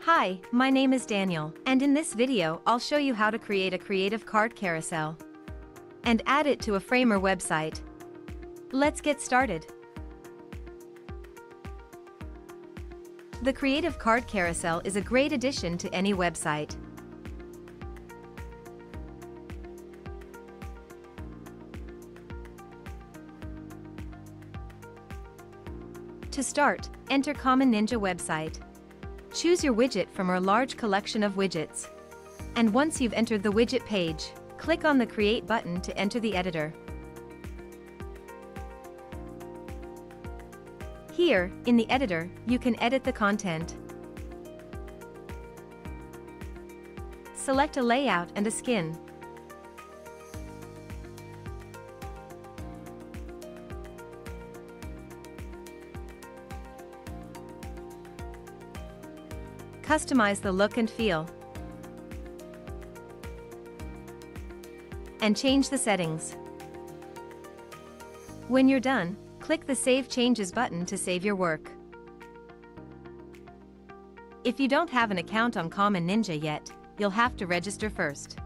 Hi, my name is Daniel, and in this video I'll show you how to create a Creative Card Carousel and add it to a Framer website. Let's get started. The Creative Card Carousel is a great addition to any website. To start, enter Common Ninja website. Choose your widget from our large collection of widgets. And once you've entered the widget page, click on the Create button to enter the editor. Here, in the editor, you can edit the content. Select a layout and a skin. Customize the look and feel. And change the settings. When you're done, click the Save Changes button to save your work. If you don't have an account on Common Ninja yet, you'll have to register first.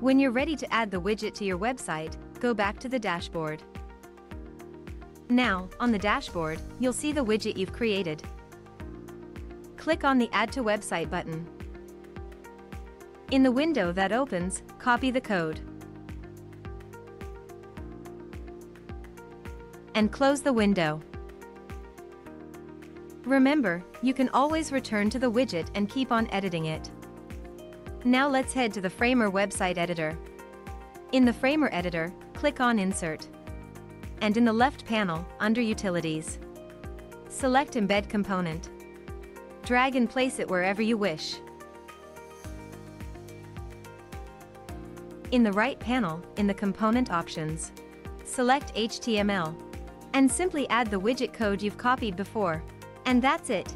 When you're ready to add the widget to your website, go back to the dashboard. Now, on the dashboard, you'll see the widget you've created. Click on the Add to Website button. In the window that opens, copy the code and close the window. Remember, you can always return to the widget and keep on editing it. Now let's head to the Framer website editor. In the Framer editor, click on Insert. And in the left panel, under Utilities, select Embed Component. Drag and place it wherever you wish. In the right panel, in the Component Options, select HTML and simply add the widget code you've copied before. And that's it.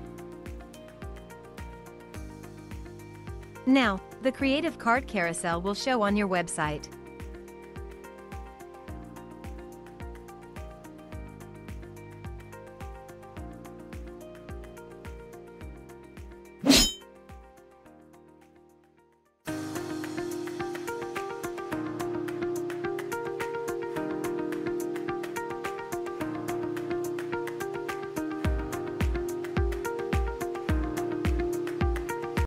Now, the Creative Card Carousel will show on your website.